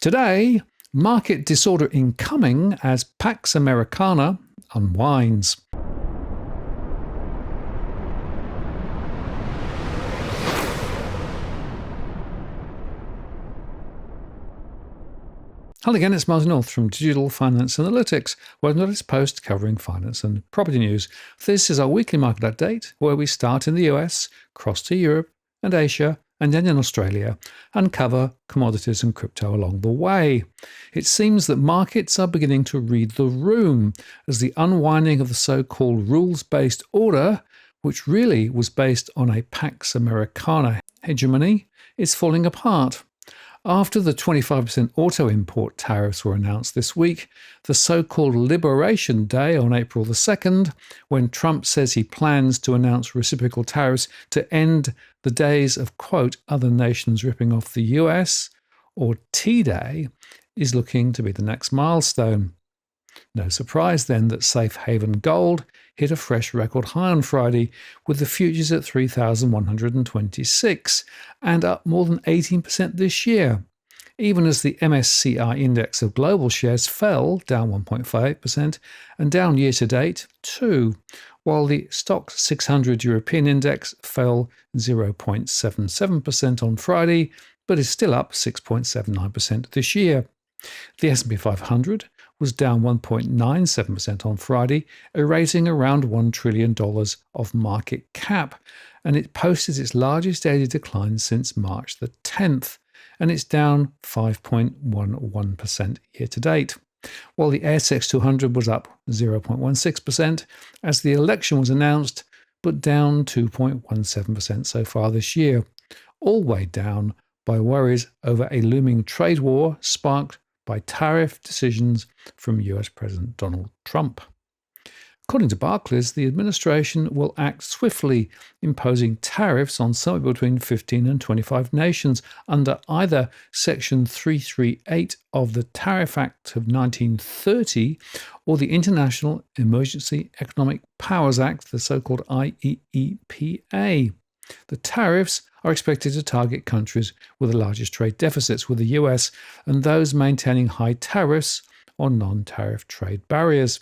Today, market disorder incoming as Pax Americana unwinds. Hello again, it's Martin North from Digital Finance Analytics, where the latest post covering finance and property news. This is our weekly market update, where we start in the US, cross to Europe and Asia, and then in Australia, and cover commodities and crypto along the way. It seems that markets are beginning to read the room as the unwinding of the so-called rules-based order, which really was based on a Pax Americana hegemony, is falling apart. After the 25% auto import tariffs were announced this week, the so-called Liberation Day on April the 2nd, when Trump says he plans to announce reciprocal tariffs to end the days of, quote, other nations ripping off the US, or T-Day, is looking to be the next milestone. No surprise then that safe haven gold hit a fresh record high on Friday, with the futures at 3,126 and up more than 18% this year, even as the MSCI index of global shares fell, down 1.58%, and down year to date too, while the STOXX 600 European index fell 0.77% on Friday, but is still up 6.79% this year. The S&P 500 was down 1.97% on Friday, erasing around $1 trillion of market cap, and it posted its largest daily decline since March the 10th, and it's down 5.11% year to date, while the ASX 200 was up 0.16% as the election was announced, but down 2.17% so far this year, all weighed down by worries over a looming trade war sparked by tariff decisions from US President Donald Trump. According to Barclays, the administration will act swiftly, imposing tariffs on somewhere between 15 and 25 nations under either Section 338 of the Tariff Act of 1930 or the International Emergency Economic Powers Act, the so-called IEEPA. The tariffs are expected to target countries with the largest trade deficits with the US and those maintaining high tariffs or non-tariff trade barriers.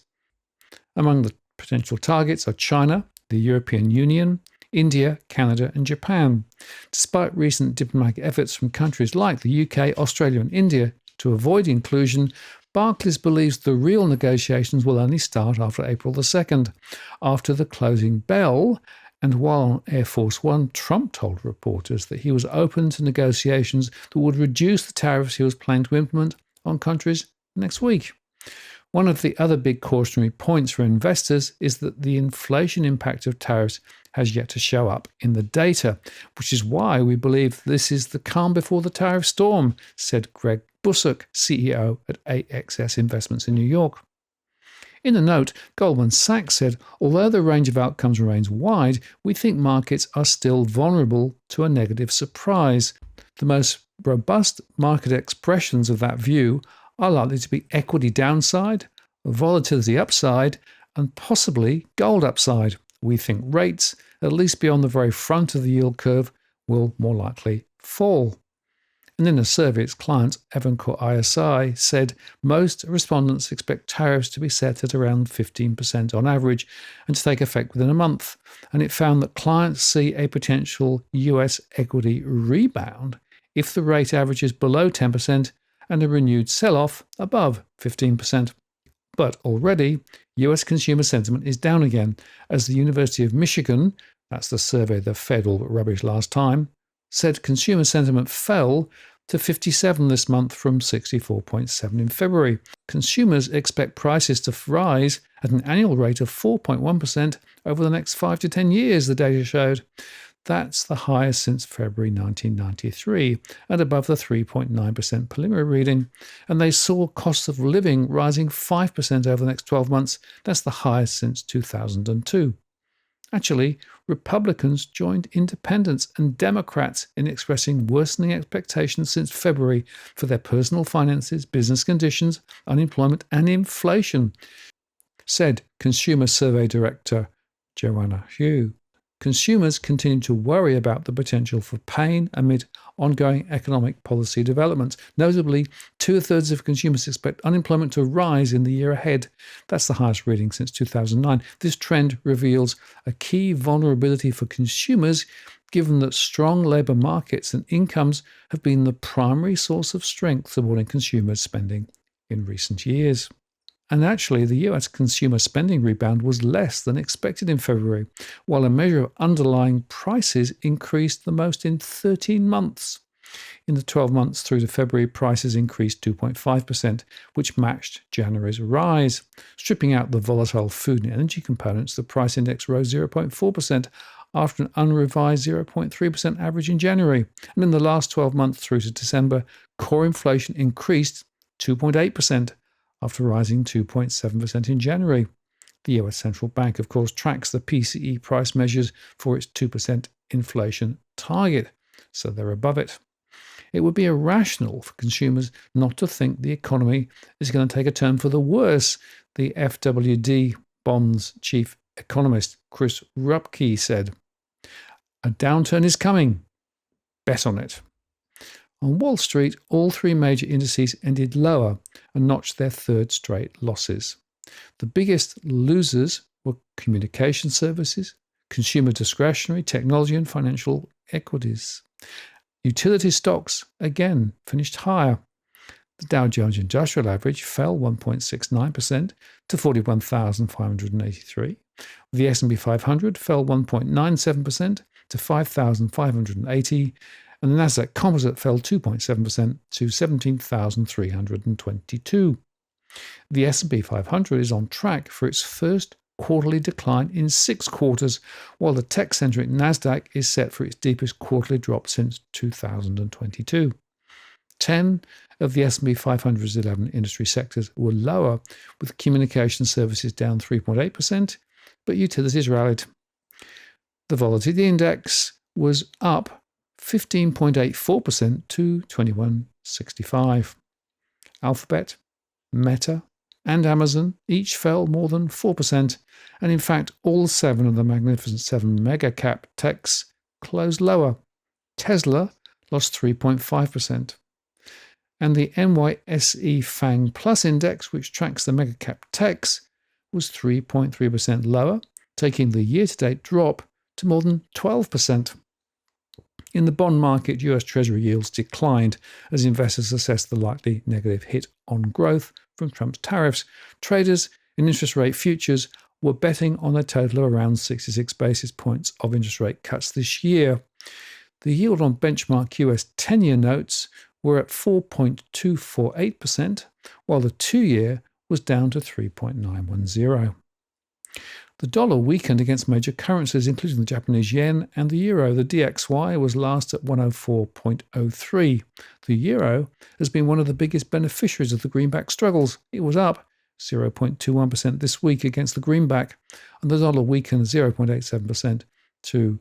Among the potential targets are China, the European Union, India, Canada, and Japan. Despite recent diplomatic efforts from countries like the UK, Australia, and India to avoid inclusion, Barclays believes the real negotiations will only start after April the 2nd, after the closing bell. And while on Air Force One, Trump told reporters that he was open to negotiations that would reduce the tariffs he was planning to implement on countries next week. One of the other big cautionary points for investors is that the inflation impact of tariffs has yet to show up in the data, which is why we believe this is the calm before the tariff storm, said Greg Bussock, CEO at AXS Investments in New York. In a note, Goldman Sachs said, although the range of outcomes remains wide, we think markets are still vulnerable to a negative surprise. The most robust market expressions of that view are likely to be equity downside, volatility upside, and possibly gold upside. We think rates, at least beyond the very front of the yield curve, will more likely fall. And in a survey, its client, Evancore ISI, said most respondents expect tariffs to be set at around 15% on average and to take effect within a month. And it found that clients see a potential US equity rebound if the rate averages below 10% and a renewed sell-off above 15%. But already, US consumer sentiment is down again as the University of Michigan, that's the survey the Fed all but rubbish last time, said consumer sentiment fell to 57 this month from 64.7 in February. Consumers expect prices to rise at an annual rate of 4.1% over the next 5 to 10 years, the data showed. That's the highest since February 1993 and above the 3.9% preliminary reading. And they saw costs of living rising 5% over the next 12 months. That's the highest since 2002. Actually, Republicans joined independents and Democrats in expressing worsening expectations since February for their personal finances, business conditions, unemployment, and inflation, said Consumer Survey Director Joanna Hugh. Consumers continue to worry about the potential for pain amid ongoing economic policy developments. Notably, 2/3 of consumers expect unemployment to rise in the year ahead. That's the highest reading since 2009. This trend reveals a key vulnerability for consumers, given that strong labour markets and incomes have been the primary source of strength supporting consumer spending in recent years. And actually, the US consumer spending rebound was less than expected in February, while a measure of underlying prices increased the most in 13 months. In the 12 months through to February, prices increased 2.5%, which matched January's rise. Stripping out the volatile food and energy components, the price index rose 0.4% after an unrevised 0.3% average in January. And in the last 12 months through to December, core inflation increased 2.8%. after rising 2.7% in January. The US Central Bank, of course, tracks the PCE price measures for its 2% inflation target, so they're above it. It would be irrational for consumers not to think the economy is going to take a turn for the worse, the FWD Bonds chief economist Chris Rupke said. A downturn is coming. Bet on it. On Wall Street, all three major indices ended lower and notched their third straight losses. The biggest losers were communication services, consumer discretionary, technology, and financial equities. Utility stocks, again, finished higher. The Dow Jones Industrial Average fell 1.69% to 41,583. The S&P 500 fell 1.97% to 5,580. And the Nasdaq Composite fell 2.7% to 17,322. The S&P 500 is on track for its first quarterly decline in 6 quarters, while the tech-centric Nasdaq is set for its deepest quarterly drop since 2022. 10 of the S&P 500's 11 industry sectors were lower, with communication services down 3.8%, but utilities rallied. The volatility index was up 15.84% to 2165. Alphabet, Meta, and Amazon each fell more than 4%, and in fact, all 7 of the Magnificent 7 mega-cap techs closed lower. Tesla lost 3.5%. And the NYSE FANG Plus Index, which tracks the mega-cap techs, was 3.3% lower, taking the year-to-date drop to more than 12%. In the bond market, US Treasury yields declined as investors assessed the likely negative hit on growth from Trump's tariffs. Traders in interest rate futures were betting on a total of around 66 basis points of interest rate cuts this year. The yield on benchmark US 10-year notes were at 4.248%, while the 2-year was down to 3.910. The dollar weakened against major currencies, including the Japanese yen and the euro. The DXY was last at 104.03. The euro has been one of the biggest beneficiaries of the greenback struggles. It was up 0.21% this week against the greenback, and the dollar weakened 0.87% to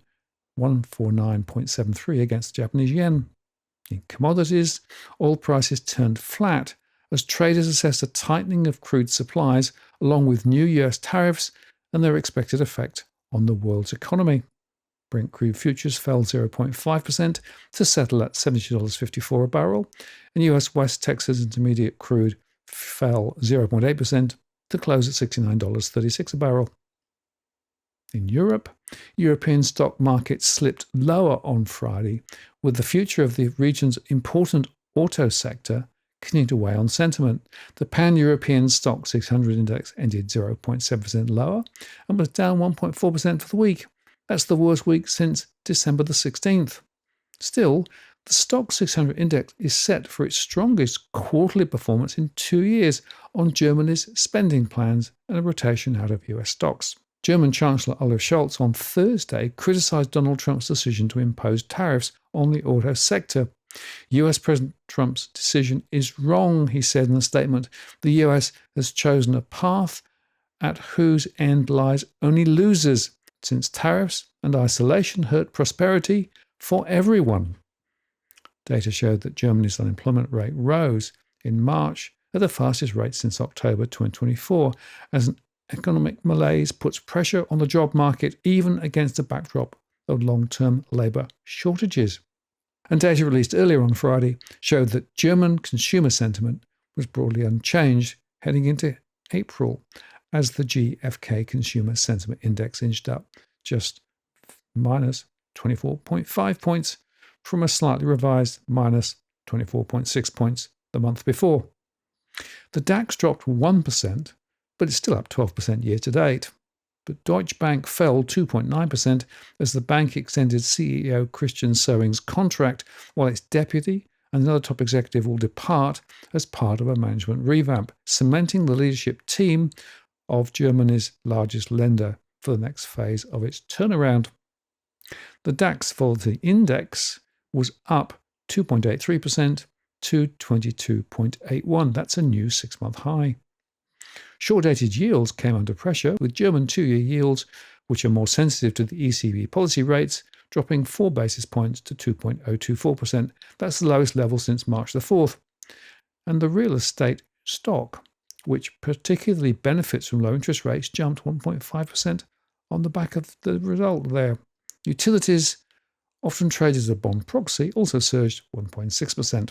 149.73 against the Japanese yen. In commodities, oil prices turned flat as traders assessed a tightening of crude supplies along with new US tariffs and their expected effect on the world's economy. Brent crude futures fell 0.5% to settle at $72.54 a barrel, and US West Texas Intermediate crude fell 0.8% to close at $69.36 a barrel. In Europe, European stock markets slipped lower on Friday, with the future of the region's important auto sector continuing to weigh on sentiment. The Pan-European STOXX 600 index ended 0.7% lower and was down 1.4% for the week. That's the worst week since December the 16th. Still, the STOXX 600 index is set for its strongest quarterly performance in 2 years on Germany's spending plans and a rotation out of US stocks. German Chancellor Olaf Scholz on Thursday criticized Donald Trump's decision to impose tariffs on the auto sector. US President Trump's decision is wrong, he said in a statement. The US has chosen a path at whose end lies only losers, since tariffs and isolation hurt prosperity for everyone. Data showed that Germany's unemployment rate rose in March at the fastest rate since October 2024, as an economic malaise puts pressure on the job market even against a backdrop of long-term labour shortages. And data released earlier on Friday showed that German consumer sentiment was broadly unchanged heading into April, as the GfK Consumer Sentiment Index inched up just minus 24.5 points from a slightly revised minus 24.6 points the month before. The DAX dropped 1%, but it's still up 12% year to date. But Deutsche Bank fell 2.9% as the bank extended CEO Christian Sewing's contract, while its deputy and another top executive will depart as part of a management revamp, cementing the leadership team of Germany's largest lender for the next phase of its turnaround. The DAX Volatility Index was up 2.83% to 22.81. That's a new 6-month high. Short-dated yields came under pressure, with German 2-year yields, which are more sensitive to the ECB policy rates, dropping 4 basis points to 2.024%. That's the lowest level since March the 4th. And the real estate stock, which particularly benefits from low interest rates, jumped 1.5% on the back of the result there. Utilities, often traded as a bond proxy, also surged 1.6%.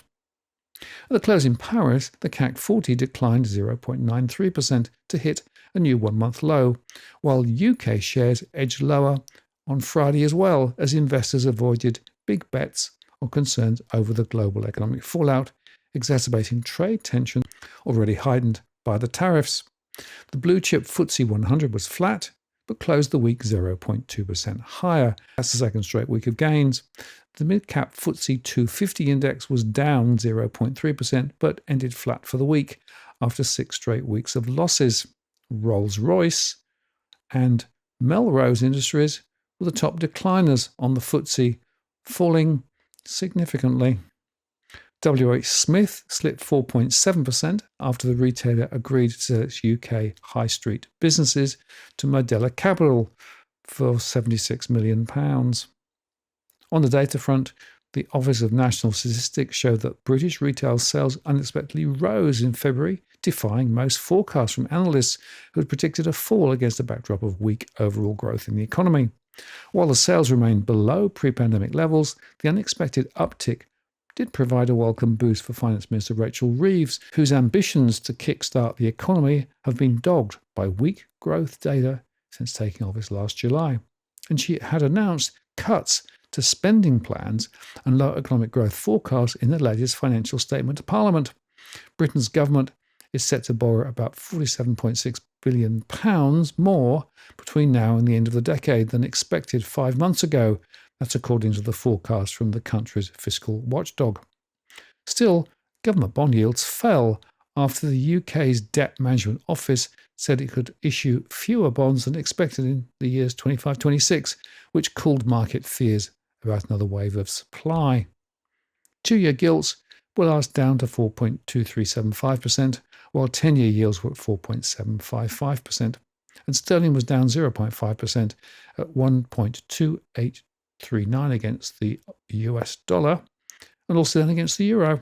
At the close in Paris, the CAC 40 declined 0.93% to hit a new 1-month low, while UK shares edged lower on Friday as well, as investors avoided big bets or concerns over the global economic fallout, exacerbating trade tension already heightened by the tariffs. The blue chip FTSE 100 was flat, but closed the week 0.2% higher. That's the second straight week of gains. The mid-cap FTSE 250 index was down 0.3%, but ended flat for the week after 6 straight weeks of losses. Rolls-Royce and Melrose Industries were the top decliners on the FTSE, falling significantly. WH Smith slipped 4.7% after the retailer agreed to sell its UK high street businesses to Modella Capital for £76 million. On the data front, the Office of National Statistics showed that British retail sales unexpectedly rose in February, defying most forecasts from analysts who had predicted a fall against a backdrop of weak overall growth in the economy. While the sales remained below pre-pandemic levels, the unexpected uptick did provide a welcome boost for Finance Minister Rachel Reeves, whose ambitions to kickstart the economy have been dogged by weak growth data since taking office last July. And she had announced cuts to spending plans and low economic growth forecasts in the latest financial statement to Parliament. Britain's government is set to borrow about £47.6 billion more between now and the end of the decade than expected 5 months ago. That's according to the forecast from the country's fiscal watchdog. Still, government bond yields fell after the UK's Debt Management Office said it could issue fewer bonds than expected in the years 25-26, which cooled market fears about another wave of supply. 2-year gilts were last down to 4.2375%, while 10-year yields were at 4.755%, and sterling was down 0.5% at 1.2839 against the US dollar, and also then against the euro.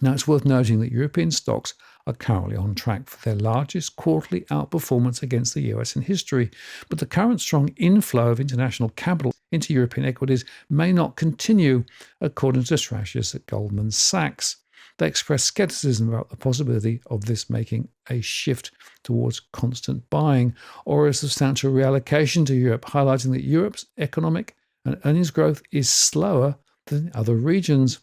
Now, it's worth noting that European stocks are currently on track for their largest quarterly outperformance against the US in history, but the current strong inflow of international capital into European equities may not continue, according to strategists at Goldman Sachs. They express skepticism about the possibility of this making a shift towards constant buying or a substantial reallocation to Europe, highlighting that Europe's economic and earnings growth is slower than other regions.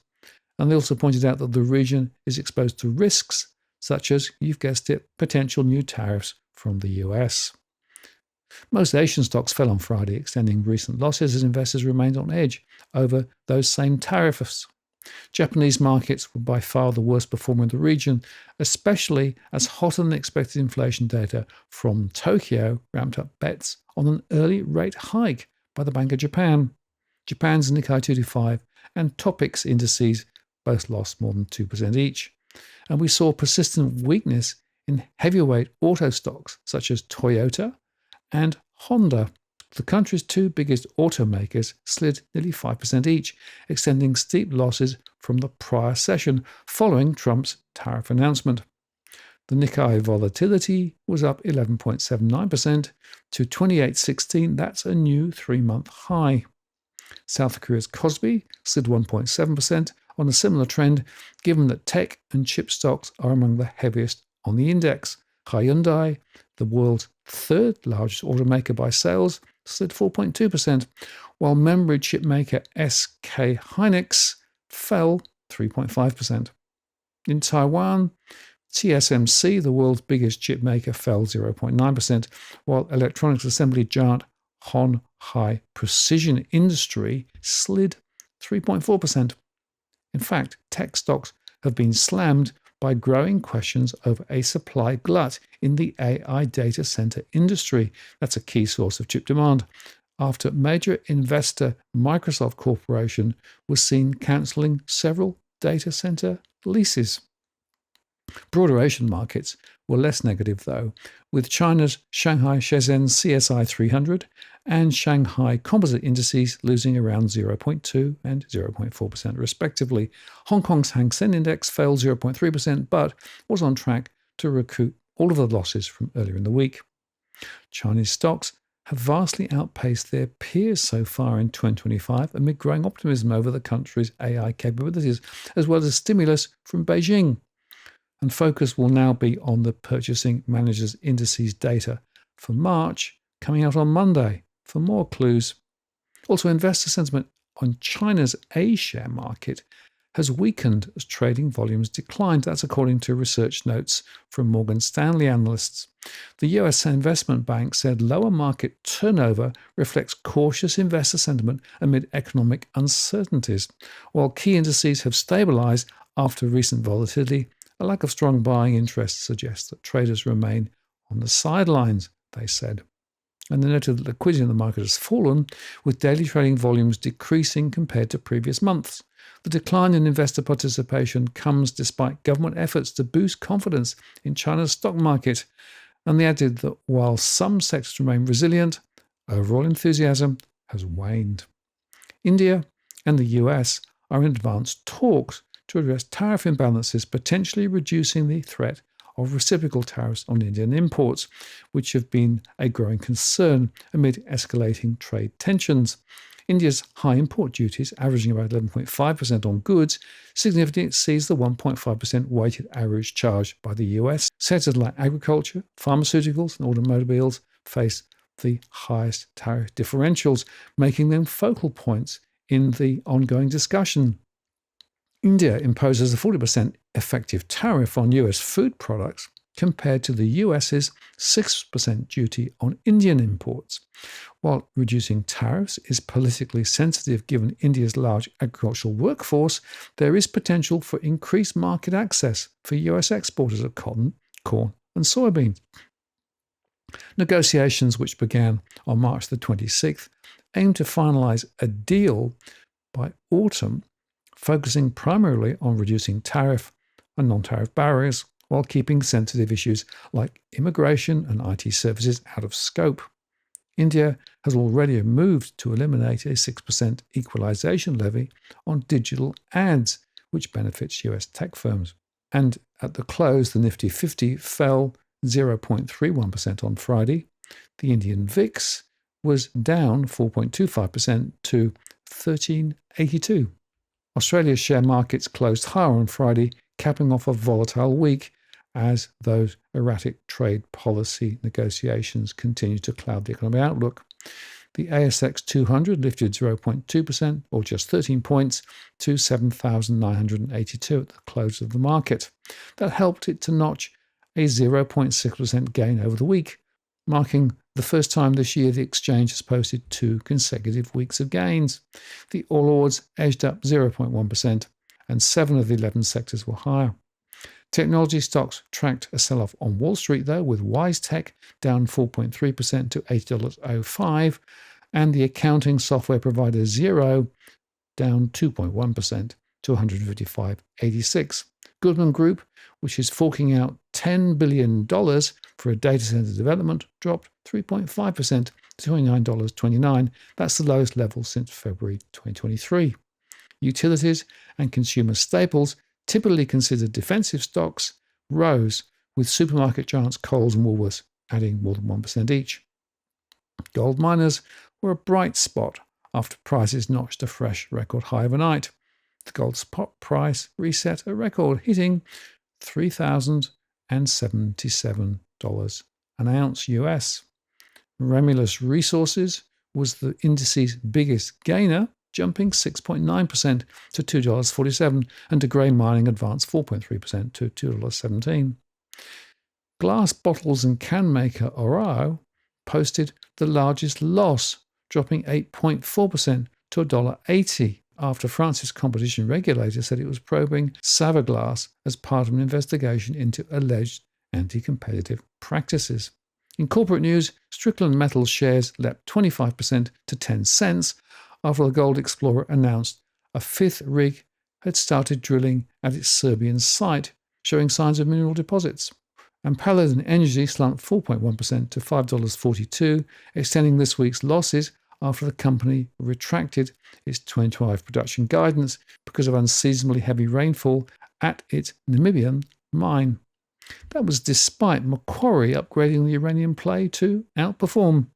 And they also pointed out that the region is exposed to risks such as, you've guessed it, potential new tariffs from the US. Most Asian stocks fell on Friday, extending recent losses as investors remained on edge over those same tariffs. Japanese markets were by far the worst performer in the region, especially as hotter than expected inflation data from Tokyo ramped up bets on an early rate hike by the Bank of Japan. Japan's Nikkei 225 and TOPIX indices both lost more than 2% each. And we saw persistent weakness in heavyweight auto stocks such as Toyota and Honda. The country's 2 biggest automakers slid nearly 5% each, extending steep losses from the prior session following Trump's tariff announcement. The Nikkei volatility was up 11.79% to 2816. That's a new 3-month high. South Korea's Kospi slid 1.7% on a similar trend, given that tech and chip stocks are among the heaviest on the index. Hyundai, the world's third largest automaker by sales, slid 4.2%, while memory chip maker SK Hynix fell 3.5%. In Taiwan, TSMC, the world's biggest chip maker, fell 0.9%, while electronics assembly giant Hon Hai Precision Industry slid 3.4%. In fact, tech stocks have been slammed by growing questions over a supply glut in the AI data center industry. That's a key source of chip demand, after major investor Microsoft Corporation was seen cancelling several data center leases. Broader Asian markets were less negative, though, with China's Shanghai Shenzhen CSI 300 and Shanghai Composite indices losing around 0.2 and 0.4% respectively. Hong Kong's Hang Seng Index fell 0.3%, but was on track to recoup all of the losses from earlier in the week. Chinese stocks have vastly outpaced their peers so far in 2025 amid growing optimism over the country's AI capabilities, as well as stimulus from Beijing. And focus will now be on the Purchasing Managers Indices data for March, coming out on Monday for more clues. Also, investor sentiment on China's A-share market has weakened as trading volumes declined. That's according to research notes from Morgan Stanley analysts. The US Investment Bank said lower market turnover reflects cautious investor sentiment amid economic uncertainties, while key indices have stabilized after recent volatility. A lack of strong buying interest suggests that traders remain on the sidelines, they said. And they noted that liquidity in the market has fallen, with daily trading volumes decreasing compared to previous months. The decline in investor participation comes despite government efforts to boost confidence in China's stock market. And they added that while some sectors remain resilient, overall enthusiasm has waned. India and the US are in advanced talks to address tariff imbalances, potentially reducing the threat of reciprocal tariffs on Indian imports, which have been a growing concern amid escalating trade tensions. India's high import duties, averaging about 11.5% on goods, significantly exceeds the 1.5% weighted average charged by the US. Sectors like agriculture, pharmaceuticals, and automobiles face the highest tariff differentials, making them focal points in the ongoing discussion. India imposes a 40% effective tariff on US food products compared to the US's 6% duty on Indian imports. While reducing tariffs is politically sensitive given India's large agricultural workforce, there is potential for increased market access for US exporters of cotton, corn, and soybeans. Negotiations, which began on March the 26th, aim to finalize a deal by autumn, focusing primarily on reducing tariff and non-tariff barriers while keeping sensitive issues like immigration and IT services out of scope. India has already moved to eliminate a 6% equalization levy on digital ads, which benefits US tech firms. And at the close, the Nifty 50 fell 0.31% on Friday. The Indian VIX was down 4.25% to 1382. Australia's share markets closed higher on Friday, capping off a volatile week as those erratic trade policy negotiations continue to cloud the economic outlook. The ASX 200 lifted 0.2%, or just 13 points, to 7,982 at the close of the market. That helped it to notch a 0.6% gain over the week, marking the first time this year the exchange has posted 2 consecutive weeks of gains. The All Ords edged up 0.1%, and 7 of the 11 sectors were higher. Technology stocks tracked a sell-off on Wall Street, though, with WiseTech down 4.3% to $80.05, and the accounting software provider Xero down 2.1% to $155.86. Goldman Group, which is forking out $10 billion for a data center development, dropped 3.5% to $29.29. That's the lowest level since February 2023. Utilities and consumer staples, typically considered defensive stocks, rose, with supermarket giants Coles and Woolworths adding more than 1% each. Gold miners were a bright spot after prices notched a fresh record high overnight. The gold spot price reset a record, hitting $3,077 an ounce US. Remulus Resources was the indice's biggest gainer, jumping 6.9% to $2.47, and De Grey Mining advanced 4.3% to $2.17. Glass bottles and can maker Oro posted the largest loss, dropping 8.4% to $1.80 after France's competition regulator said it was probing Saverglass as part of an investigation into alleged anti-competitive practices. In corporate news, Strickland Metals shares leapt 25% to 10 cents after the Gold Explorer announced a fifth rig had started drilling at its Serbian site, showing signs of mineral deposits. And Paladin Energy slumped 4.1% to $5.42, extending this week's losses after the company retracted its 2025 production guidance because of unseasonably heavy rainfall at its Namibian mine. That was despite Macquarie upgrading the uranium play to outperform.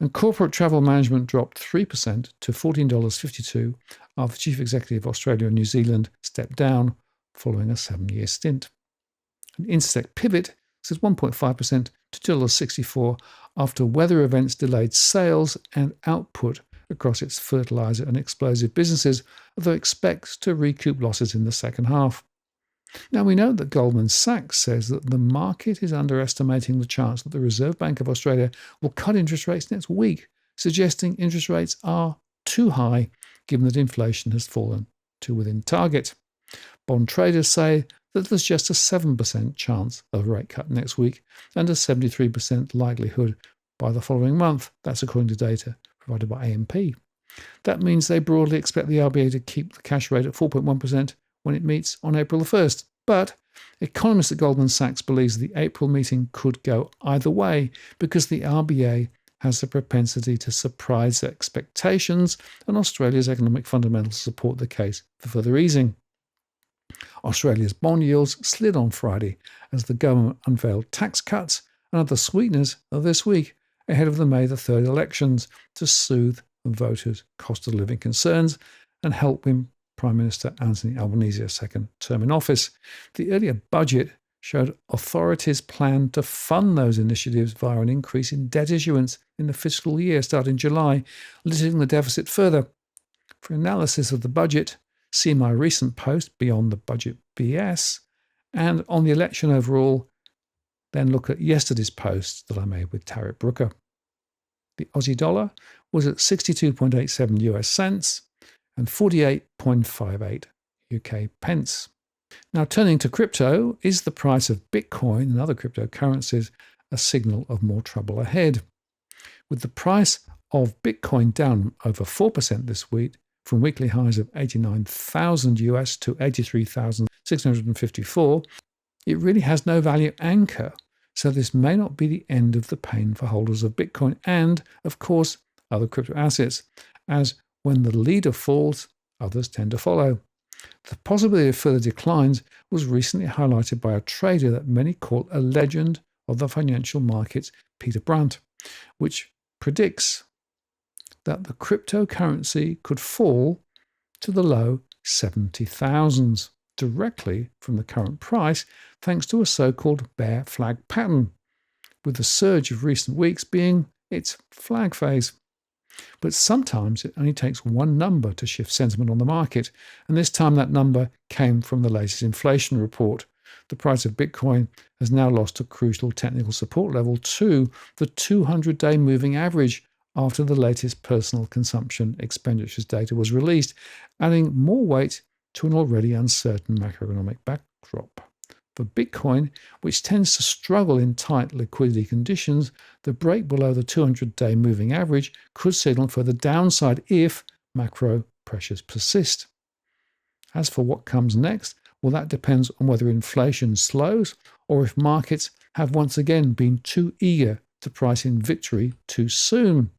And corporate travel management dropped 3% to $14.52 after Chief Executive of Australia and New Zealand stepped down following a 7-year stint. And Incitec Pivot says 1.5% to $2.64 after weather events delayed sales and output across its fertilizer and explosive businesses, although it expects to recoup losses in the second half. Now, we know that Goldman Sachs says that the market is underestimating the chance that the Reserve Bank of Australia will cut interest rates next week, suggesting interest rates are too high given that inflation has fallen to within target. Bond traders say that there's just a 7% chance of a rate cut next week and a 73% likelihood by the following month. That's according to data provided by AMP. That means they broadly expect the RBA to keep the cash rate at 4.1% when it meets on April the 1st. But economists at Goldman Sachs believe the April meeting could go either way because the RBA has a propensity to surprise expectations, and Australia's economic fundamentals support the case for further easing. Australia's bond yields slid on Friday as the government unveiled tax cuts and other sweeteners this week ahead of the May the 3rd elections to soothe voters' cost of living concerns and help win Prime Minister Anthony Albanese's second term in office. The earlier budget showed authorities plan to fund those initiatives via an increase in debt issuance in the fiscal year starting July, lifting the deficit further. For analysis of the budget, see my recent post Beyond the Budget BS, and on the election overall, then look at yesterday's post that I made with Tarek Brooker. The Aussie dollar was at 62.87 US cents and 48.58 UK pence. Now, turning to crypto, is the price of Bitcoin and other cryptocurrencies a signal of more trouble ahead? With the price of Bitcoin down over 4% this week, from weekly highs of 89,000 US to 83,654, it really has no value anchor. So this may not be the end of the pain for holders of Bitcoin and, of course, other crypto assets, as when the leader falls, others tend to follow. The possibility of further declines was recently highlighted by a trader that many call a legend of the financial markets, Peter Brandt, which predicts that the cryptocurrency could fall to the low 70,000s directly from the current price, thanks to a so-called bear flag pattern, with the surge of recent weeks being its flag phase. But sometimes it only takes one number to shift sentiment on the market, and this time that number came from the latest inflation report. The price of Bitcoin has now lost a crucial technical support level to the 200-day moving average after the latest personal consumption expenditures data was released, adding more weight to an already uncertain macroeconomic backdrop. For Bitcoin, which tends to struggle in tight liquidity conditions, the break below the 200-day moving average could signal further downside if macro pressures persist. As for what comes next, well, that depends on whether inflation slows or if markets have once again been too eager to price in victory too soon.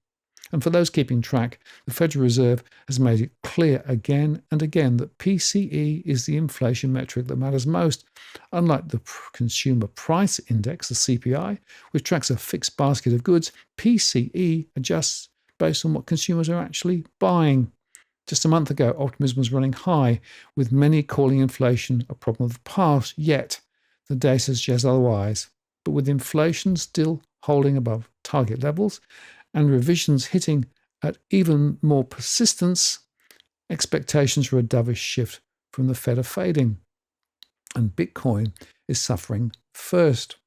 And for those keeping track, the Federal Reserve has made it clear again and again that PCE is the inflation metric that matters most. Unlike the Consumer Price Index, the CPI, which tracks a fixed basket of goods, PCE adjusts based on what consumers are actually buying. Just a month ago, optimism was running high, with many calling inflation a problem of the past, yet the data suggests otherwise. But with inflation still holding above target levels and revisions hitting at even more persistence, expectations for a dovish shift from the Fed are fading. And Bitcoin is suffering first.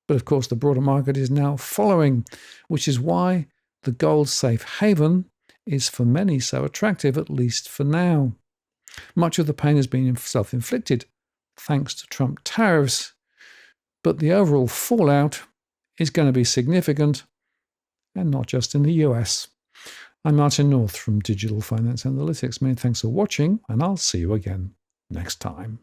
But of course, the broader market is now following, which is why the gold safe haven is for many so attractive, at least for now. Much of the pain has been self-inflicted, thanks to Trump tariffs, but the overall fallout is going to be significant, and not just in the US. I'm Martin North from Digital Finance Analytics. Many thanks for watching, and I'll see you again next time.